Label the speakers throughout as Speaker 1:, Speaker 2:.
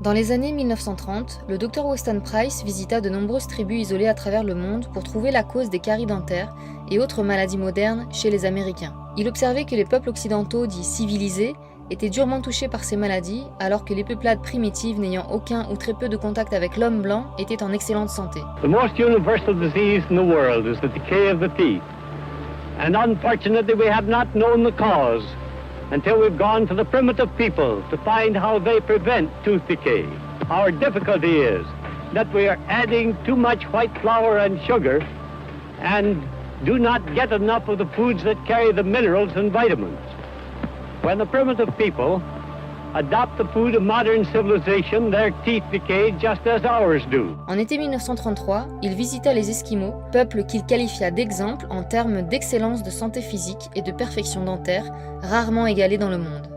Speaker 1: Dans les années 1930, le Dr Weston Price visita de nombreuses tribus isolées à travers le monde pour trouver la cause des caries dentaires et autres maladies modernes chez les Américains. Il observait que les peuples occidentaux dits civilisés étaient durement touchés par ces maladies, alors que les peuplades primitives n'ayant aucun ou très peu de contact avec l'homme blanc étaient en excellente santé.
Speaker 2: The most universal disease in the world is the decay of the teeth. And unfortunately we have not known the cause until we've gone to the primitive people to find how they prevent tooth decay. Our difficulty is that we are adding too much white flour and sugar and do not get enough of the foods that carry the minerals and vitamins. When the primitive people adopt the food of modern civilization, their teeth decay just as ours do.
Speaker 1: En été 1933, il visita les Esquimaux, peuple qu'il qualifia d'exemple en termes d'excellence de santé physique et de perfection dentaire, rarement égalée dans le monde.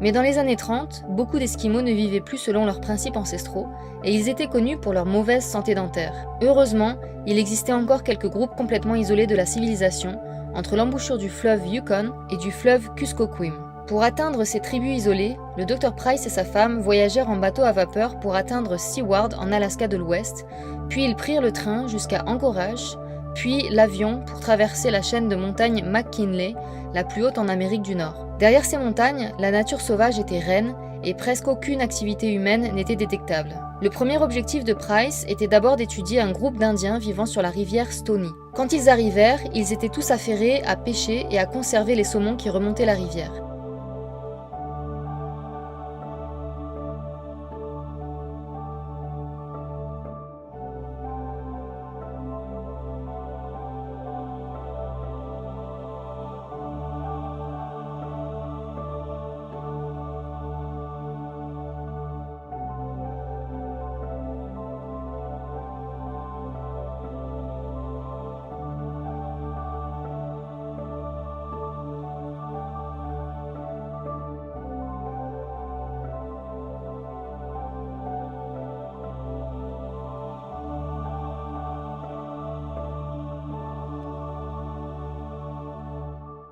Speaker 1: Mais dans les années 30, beaucoup d'Esquimaux ne vivaient plus selon leurs principes ancestraux, et ils étaient connus pour leur mauvaise santé dentaire. Heureusement, il existait encore quelques groupes complètement isolés de la civilisation, entre l'embouchure du fleuve Yukon et du fleuve Kuskokwim. Pour atteindre ces tribus isolées, le Dr Price et sa femme voyagèrent en bateau à vapeur pour atteindre Seward en Alaska de l'Ouest, puis ils prirent le train jusqu'à Anchorage, puis l'avion pour traverser la chaîne de montagnes McKinley, la plus haute en Amérique du Nord. Derrière ces montagnes, la nature sauvage était reine et presque aucune activité humaine n'était détectable. Le premier objectif de Price était d'abord d'étudier un groupe d'Indiens vivant sur la rivière Stony. Quand ils arrivèrent, ils étaient tous affairés à pêcher et à conserver les saumons qui remontaient la rivière.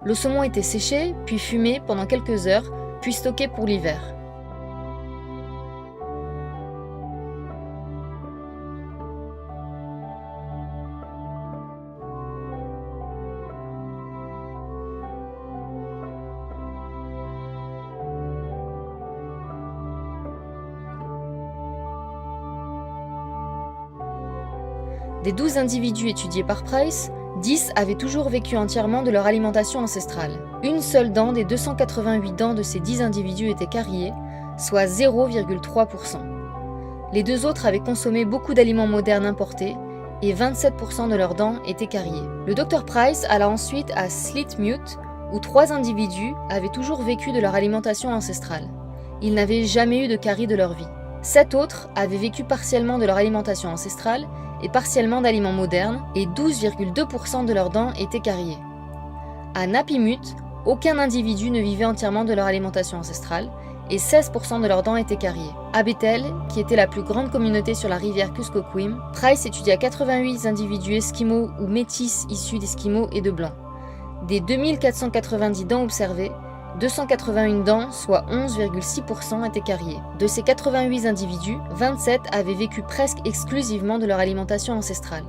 Speaker 1: Le saumon était séché, puis fumé pendant quelques heures, puis stocké pour l'hiver. Des 12 individus étudiés par Price, 10 avaient toujours vécu entièrement de leur alimentation ancestrale. Une seule dent des 288 dents de ces 10 individus était cariée, soit 0,3%. Les deux autres avaient consommé beaucoup d'aliments modernes importés et 27% de leurs dents étaient cariées. Le Dr Price alla ensuite à Slitmute, où 3 individus avaient toujours vécu de leur alimentation ancestrale. Ils n'avaient jamais eu de caries de leur vie. 7 autres avaient vécu partiellement de leur alimentation ancestrale et partiellement d'aliments modernes, et 12,2% de leurs dents étaient cariées. À Napimut, aucun individu ne vivait entièrement de leur alimentation ancestrale, et 16% de leurs dents étaient cariées. À Bethel, qui était la plus grande communauté sur la rivière Kuskokwim, Price étudia 88 individus esquimaux ou métis issus d'esquimaux et de blancs. Des 2490 dents observées, 281 dents, soit 11,6%, étaient cariées. De ces 88 individus, 27 avaient vécu presque exclusivement de leur alimentation ancestrale.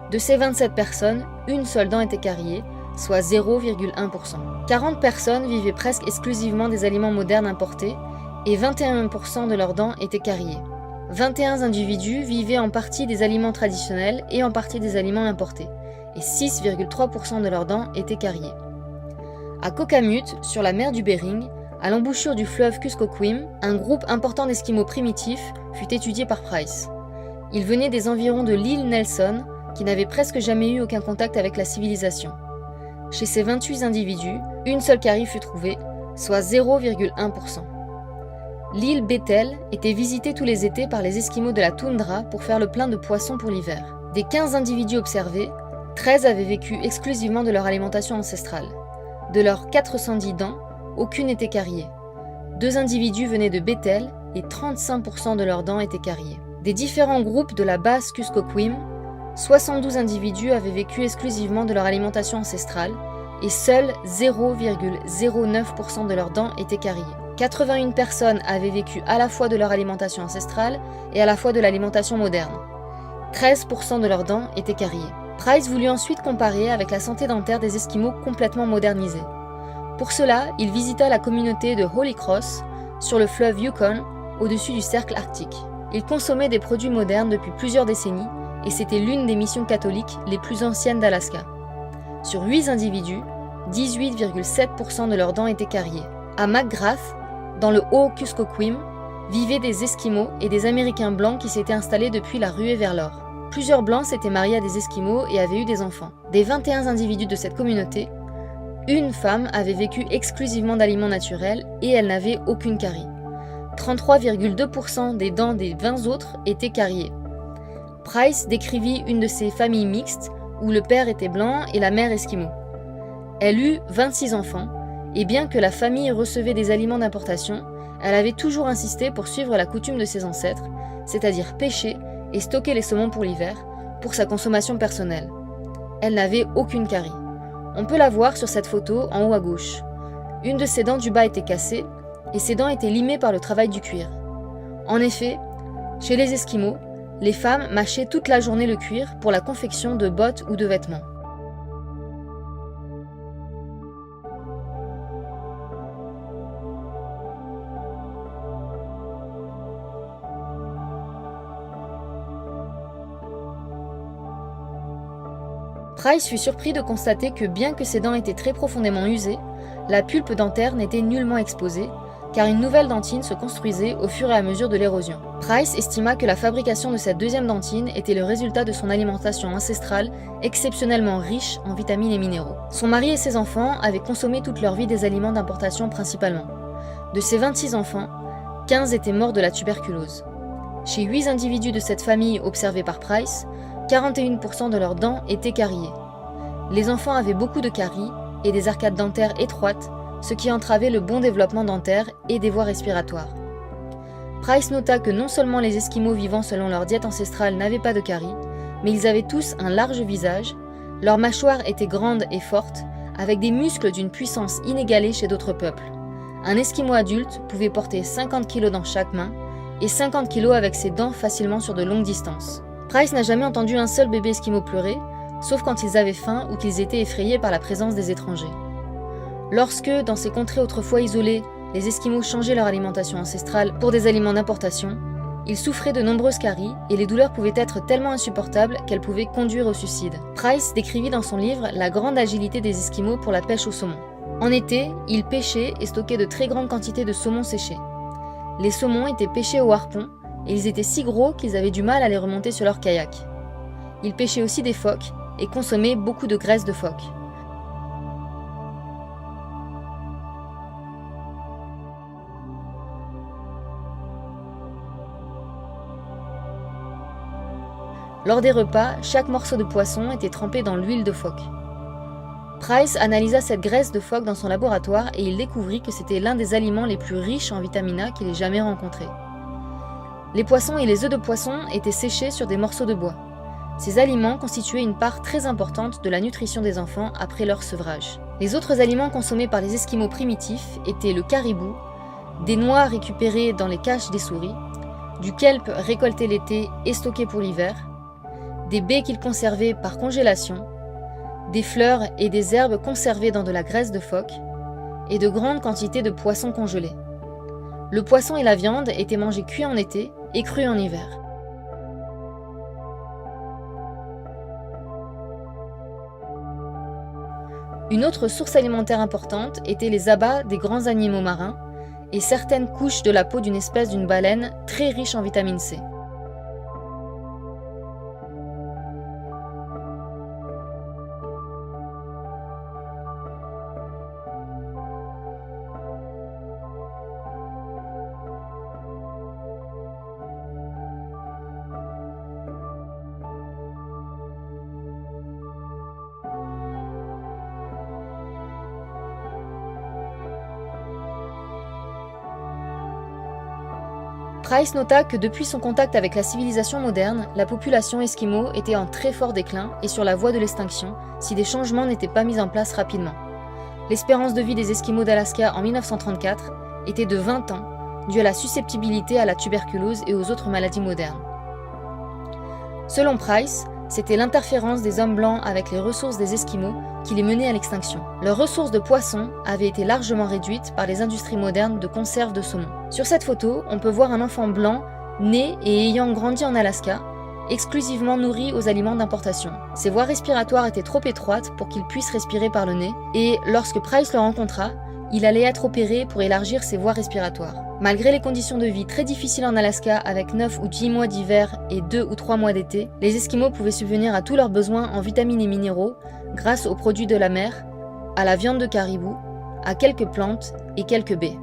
Speaker 1: De ces 27 personnes, une seule dent était cariée, soit 0,1%. 40 personnes vivaient presque exclusivement des aliments modernes importés, et 21% de leurs dents étaient cariées. 21 individus vivaient en partie des aliments traditionnels et en partie des aliments importés, et 6,3% de leurs dents étaient cariées. À Kokamut, sur la mer du Bering, à l'embouchure du fleuve Kuskokwim, un groupe important d'esquimaux primitifs fut étudié par Price. Ils venaient des environs de l'île Nelson, qui n'avaient presque jamais eu aucun contact avec la civilisation. Chez ces 28 individus, une seule carie fut trouvée, soit 0,1%. L'île Bethel était visitée tous les étés par les Esquimaux de la toundra pour faire le plein de poissons pour l'hiver. Des 15 individus observés, 13 avaient vécu exclusivement de leur alimentation ancestrale. De leurs 410 dents, aucune n'était cariée. 2 individus venaient de Bethel et 35% de leurs dents étaient cariées. Des différents groupes de la basse Kuskokwim, 72 individus avaient vécu exclusivement de leur alimentation ancestrale et seuls 0,09% de leurs dents étaient cariées. 81 personnes avaient vécu à la fois de leur alimentation ancestrale et à la fois de l'alimentation moderne. 13% de leurs dents étaient cariées. Price voulut ensuite comparer avec la santé dentaire des Esquimaux complètement modernisés. Pour cela, il visita la communauté de Holy Cross, sur le fleuve Yukon, au-dessus du cercle arctique. Ils consommaient des produits modernes depuis plusieurs décennies et c'était l'une des missions catholiques les plus anciennes d'Alaska. Sur 8 individus, 18,7% de leurs dents étaient cariées. À McGrath, dans le Haut-Kuskokwim, vivaient des Esquimaux et des Américains blancs qui s'étaient installés depuis la ruée vers l'or. Plusieurs blancs s'étaient mariés à des Esquimaux et avaient eu des enfants. Des 21 individus de cette communauté, une femme avait vécu exclusivement d'aliments naturels et elle n'avait aucune carie. 33,2% des dents des 20 autres étaient cariées. Price décrivit une de ces familles mixtes où le père était blanc et la mère esquimau. Elle eut 26 enfants et bien que la famille recevait des aliments d'importation, elle avait toujours insisté pour suivre la coutume de ses ancêtres, c'est-à-dire pêcher et stocker les saumons pour l'hiver, pour sa consommation personnelle. Elle n'avait aucune carie. On peut la voir sur cette photo en haut à gauche. Une de ses dents du bas était cassée et ses dents étaient limées par le travail du cuir. En effet, chez les Esquimaux, les femmes mâchaient toute la journée le cuir pour la confection de bottes ou de vêtements. Price fut surpris de constater que bien que ses dents étaient très profondément usées, la pulpe dentaire n'était nullement exposée, car une nouvelle dentine se construisait au fur et à mesure de l'érosion. Price estima que la fabrication de cette deuxième dentine était le résultat de son alimentation ancestrale exceptionnellement riche en vitamines et minéraux. Son mari et ses enfants avaient consommé toute leur vie des aliments d'importation principalement. De ces 26 enfants, 15 étaient morts de la tuberculose. Chez 8 individus de cette famille observés par Price, 41% de leurs dents étaient cariées. Les enfants avaient beaucoup de caries et des arcades dentaires étroites, ce qui entravait le bon développement dentaire et des voies respiratoires. Price nota que non seulement les Esquimaux vivant selon leur diète ancestrale n'avaient pas de caries, mais ils avaient tous un large visage, leurs mâchoires étaient grandes et fortes, avec des muscles d'une puissance inégalée chez d'autres peuples. Un Esquimau adulte pouvait porter 50 kg dans chaque main et 50 kg avec ses dents facilement sur de longues distances. Price n'a jamais entendu un seul bébé Esquimau pleurer, sauf quand ils avaient faim ou qu'ils étaient effrayés par la présence des étrangers. Lorsque, dans ces contrées autrefois isolées, les Esquimaux changeaient leur alimentation ancestrale pour des aliments d'importation, ils souffraient de nombreuses caries et les douleurs pouvaient être tellement insupportables qu'elles pouvaient conduire au suicide. Price décrivit dans son livre la grande agilité des Esquimaux pour la pêche au saumon. En été, ils pêchaient et stockaient de très grandes quantités de saumon séché. Les saumons étaient pêchés au harpon et ils étaient si gros qu'ils avaient du mal à les remonter sur leur kayak. Ils pêchaient aussi des phoques et consommaient beaucoup de graisse de phoque. Lors des repas, chaque morceau de poisson était trempé dans l'huile de phoque. Price analysa cette graisse de phoque dans son laboratoire et il découvrit que c'était l'un des aliments les plus riches en vitamine A qu'il ait jamais rencontré. Les poissons et les œufs de poisson étaient séchés sur des morceaux de bois. Ces aliments constituaient une part très importante de la nutrition des enfants après leur sevrage. Les autres aliments consommés par les Esquimaux primitifs étaient le caribou, des noix récupérées dans les caches des souris, du kelp récolté l'été et stocké pour l'hiver, des baies qu'ils conservaient par congélation, des fleurs et des herbes conservées dans de la graisse de phoque, et de grandes quantités de poissons congelés. Le poisson et la viande étaient mangés cuits en été et crus en hiver. Une autre source alimentaire importante était les abats des grands animaux marins et certaines couches de la peau d'une espèce d'une baleine très riche en vitamine C. Price nota que depuis son contact avec la civilisation moderne, la population esquimau était en très fort déclin et sur la voie de l'extinction si des changements n'étaient pas mis en place rapidement. L'espérance de vie des Esquimaux d'Alaska en 1934 était de 20 ans, dû à la susceptibilité à la tuberculose et aux autres maladies modernes. Selon Price, c'était l'interférence des hommes blancs avec les ressources des Esquimaux qui les menait à l'extinction. Leurs ressources de poissons avaient été largement réduites par les industries modernes de conserve de saumon. Sur cette photo, on peut voir un enfant blanc, né et ayant grandi en Alaska, exclusivement nourri aux aliments d'importation. Ses voies respiratoires étaient trop étroites pour qu'il puisse respirer par le nez, et lorsque Price le rencontra, il allait être opéré pour élargir ses voies respiratoires. Malgré les conditions de vie très difficiles en Alaska avec 9 ou 10 mois d'hiver et 2 ou 3 mois d'été, les Esquimaux pouvaient subvenir à tous leurs besoins en vitamines et minéraux grâce aux produits de la mer, à la viande de caribou, à quelques plantes et quelques baies.